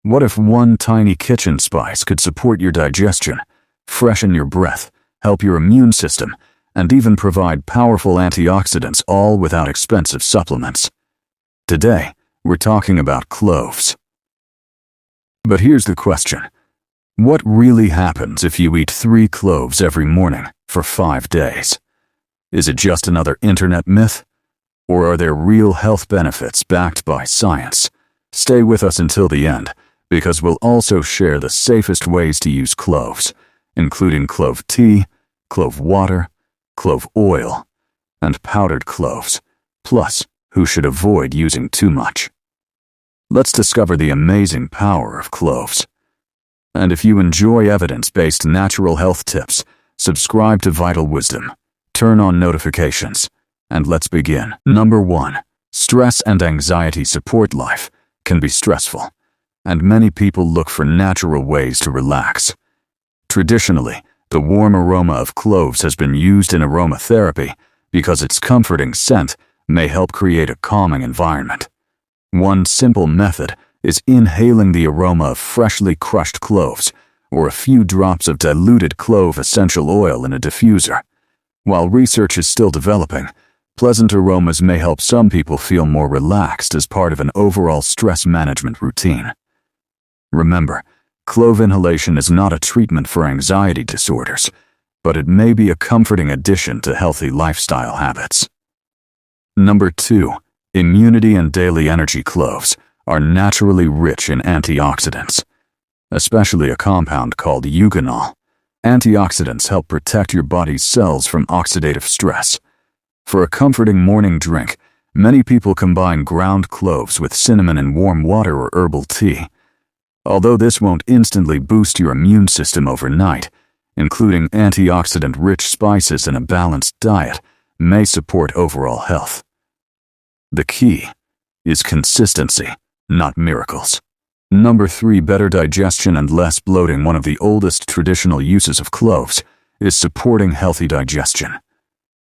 What if one tiny kitchen spice could support your digestion, freshen your breath, help your immune system, and even provide powerful antioxidants, all without expensive supplements? Today, we're talking about cloves. But here's the question. What really happens if you eat 3 cloves every morning for 5 days? Is it just another internet myth? Or are there real health benefits backed by science? Stay with us until the end, because we'll also share the safest ways to use cloves, including clove tea, clove water, clove oil, and powdered cloves, plus who should avoid using too much. Let's discover the amazing power of cloves. And if you enjoy evidence-based natural health tips, subscribe to Vital Wisdom, turn on notifications, and let's begin. Number 1. Stress and anxiety support. Life can be stressful, and many people look for natural ways to relax. Traditionally, the warm aroma of cloves has been used in aromatherapy because its comforting scent may help create a calming environment. One simple method is inhaling the aroma of freshly crushed cloves or a few drops of diluted clove essential oil in a diffuser. While research is still developing, pleasant aromas may help some people feel more relaxed as part of an overall stress management routine. Remember, clove inhalation is not a treatment for anxiety disorders, but it may be a comforting addition to healthy lifestyle habits. Number 2. Immunity and daily energy. Cloves are naturally rich in antioxidants, especially a compound called eugenol. Antioxidants help protect your body's cells from oxidative stress. For a comforting morning drink, many people combine ground cloves with cinnamon in warm water or herbal tea. Although this won't instantly boost your immune system overnight, including antioxidant-rich spices in a balanced diet may support overall health. The key is consistency, not miracles. Number 3. Better digestion and less bloating. One of the oldest traditional uses of cloves is supporting healthy digestion.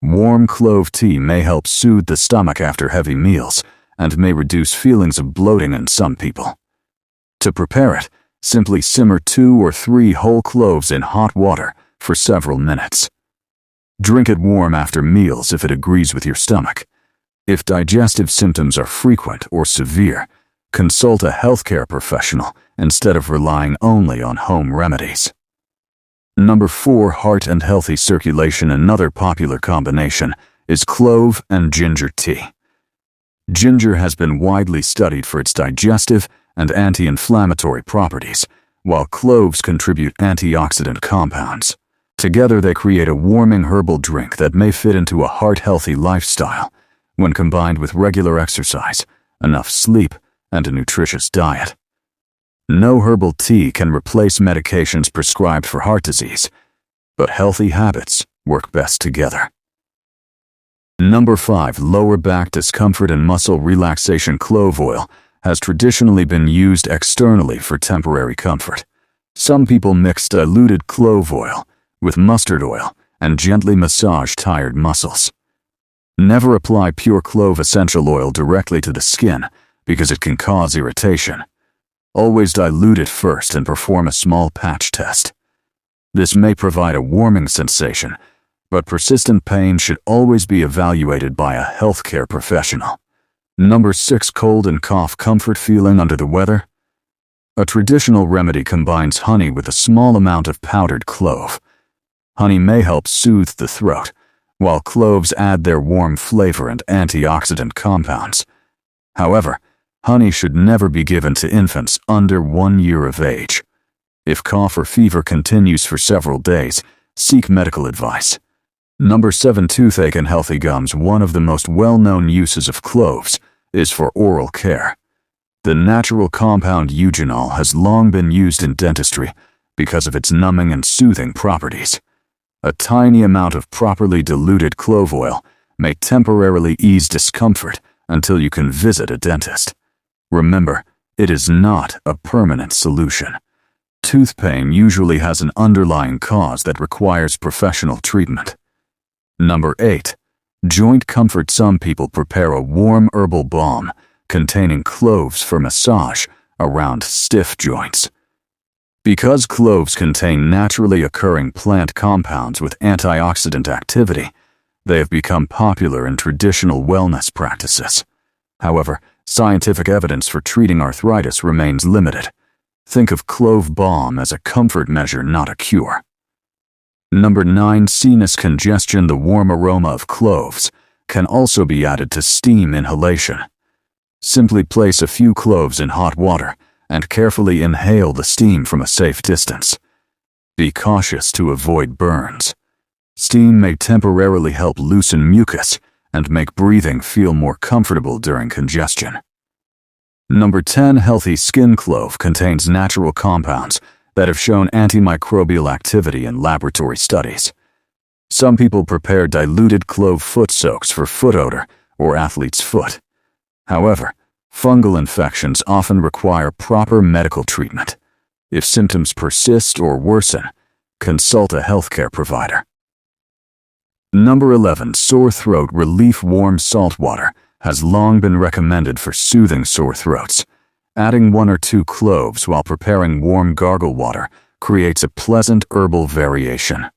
Warm clove tea may help soothe the stomach after heavy meals and may reduce feelings of bloating in some people. To prepare it, simply simmer 2 or 3 whole cloves in hot water for several minutes. Drink it warm after meals if it agrees with your stomach. If digestive symptoms are frequent or severe, consult a healthcare professional instead of relying only on home remedies. Number 4. Heart and healthy circulation. Another popular combination is clove and ginger tea. Ginger has been widely studied for its digestive and anti-inflammatory properties, while cloves contribute antioxidant compounds. Together they create a warming herbal drink that may fit into a heart-healthy lifestyle when combined with regular exercise, enough sleep, and a nutritious diet. No herbal tea can replace medications prescribed for heart disease, but healthy habits work best together. Number 5. Lower back discomfort and muscle relaxation. Clove oil has traditionally been used externally for temporary comfort. Some people mix diluted clove oil with mustard oil and gently massage tired muscles. Never apply pure clove essential oil directly to the skin because it can cause irritation. Always dilute it first and perform a small patch test. This may provide a warming sensation, but persistent pain should always be evaluated by a healthcare professional. Number 6. Cold and cough. Comfort. Feeling under the weather? A traditional remedy combines honey with a small amount of powdered clove. Honey may help soothe the throat, while cloves add their warm flavor and antioxidant compounds. However, honey should never be given to infants under 1 year of age. If cough or fever continues for several days, seek medical advice. Number 7. Toothache and healthy gums. One of the most well-known uses of cloves is for oral care. The natural compound eugenol has long been used in dentistry because of its numbing and soothing properties. A tiny amount of properly diluted clove oil may temporarily ease discomfort until you can visit a dentist. Remember, it is not a permanent solution. Tooth pain usually has an underlying cause that requires professional treatment. Number 8. Joint comfort. Some people prepare a warm herbal balm containing cloves for massage around stiff joints. Because cloves contain naturally occurring plant compounds with antioxidant activity, they have become popular in traditional wellness practices. However, scientific evidence for treating arthritis remains limited. Think of clove balm as a comfort measure, not a cure. Number 9. Sinus congestion. The warm aroma of cloves can also be added to steam inhalation. Simply place a few cloves in hot water and carefully inhale the steam from a safe distance. Be cautious to avoid burns. Steam may temporarily help loosen mucus and make breathing feel more comfortable during congestion. Number 10. Healthy skin. Clove contains natural compounds that have shown antimicrobial activity in laboratory studies. Some people prepare diluted clove foot soaks for foot odor or athlete's foot. However, fungal infections often require proper medical treatment. If symptoms persist or worsen, consult a healthcare provider. Number 11. Sore throat relief. Warm salt water has long been recommended for soothing sore throats. Adding 1 or 2 cloves while preparing warm gargle water creates a pleasant herbal variation.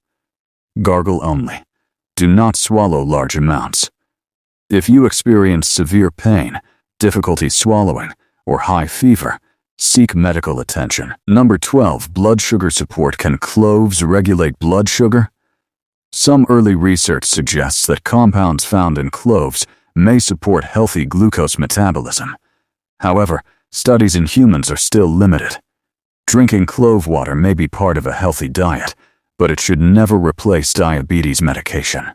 Gargle only. Do not swallow large amounts. If you experience severe pain, difficulty swallowing, or high fever, seek medical attention. Number 12. Blood sugar support. Can cloves regulate blood sugar? Some early research suggests that compounds found in cloves may support healthy glucose metabolism. However, studies in humans are still limited. Drinking clove water may be part of a healthy diet, but it should never replace diabetes medication.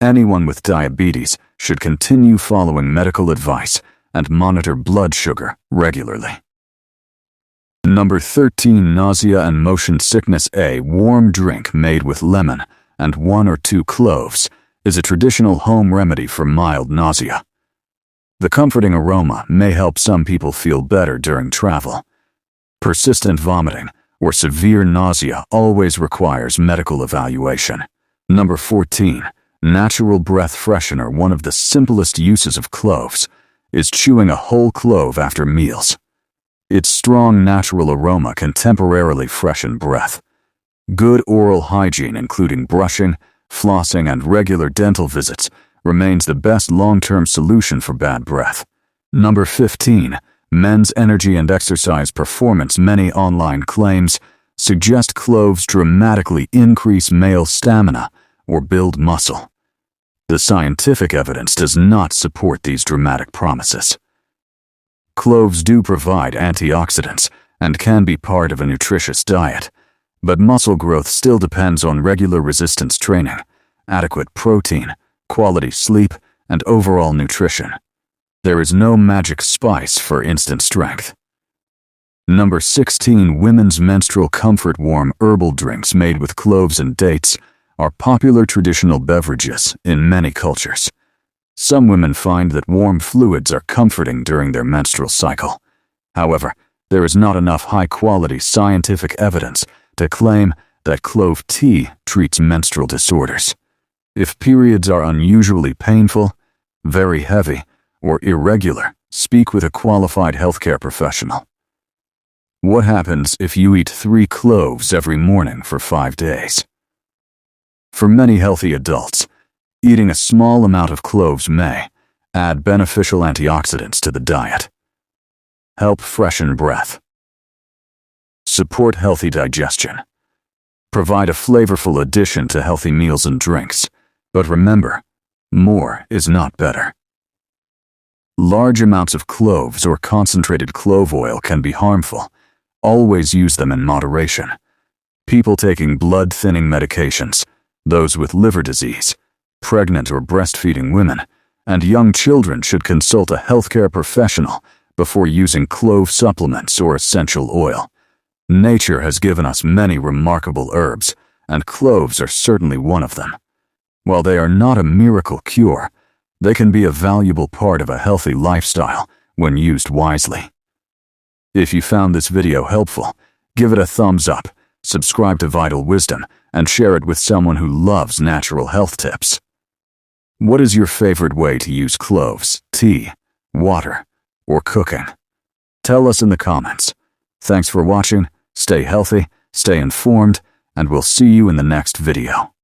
Anyone with diabetes should continue following medical advice and monitor blood sugar regularly. Number 13. Nausea and motion sickness. A warm drink made with lemon and 1 or 2 cloves is a traditional home remedy for mild nausea. The comforting aroma may help some people feel better during travel. Persistent vomiting or severe nausea always requires medical evaluation. Number 14. Natural breath freshener. One of the simplest uses of cloves is chewing a whole clove after meals. Its strong natural aroma can temporarily freshen breath. Good oral hygiene, including brushing, flossing, and regular dental visits, remains the best long-term solution for bad breath. Number 15. Men's energy and exercise performance. Many online claims suggest cloves dramatically increase male stamina or build muscle. The scientific evidence does not support these dramatic promises. Cloves do provide antioxidants and can be part of a nutritious diet, but muscle growth still depends on regular resistance training, adequate protein, quality sleep, and overall nutrition. There is no magic spice for instant strength. Number 16. Women's menstrual comfort. Warm herbal drinks made with cloves and dates are popular traditional beverages in many cultures. Some women find that warm fluids are comforting during their menstrual cycle. However, there is not enough high-quality scientific evidence to claim that clove tea treats menstrual disorders. If periods are unusually painful, very heavy, or irregular, speak with a qualified healthcare professional. What happens if you eat 3 cloves every morning for 5 days? For many healthy adults, eating a small amount of cloves may add beneficial antioxidants to the diet. Help freshen breath. Support healthy digestion. Provide a flavorful addition to healthy meals and drinks. But remember, more is not better. Large amounts of cloves or concentrated clove oil can be harmful. Always use them in moderation. People taking blood-thinning medications, those with liver disease, pregnant or breastfeeding women, and young children should consult a healthcare professional before using clove supplements or essential oil. Nature has given us many remarkable herbs, and cloves are certainly one of them. While they are not a miracle cure, they can be a valuable part of a healthy lifestyle when used wisely. If you found this video helpful, give it a thumbs up, subscribe to Vital Wisdom, and share it with someone who loves natural health tips. What is your favorite way to use cloves, tea, water, or cooking? Tell us in the comments. Thanks for watching, stay healthy, stay informed, and we'll see you in the next video.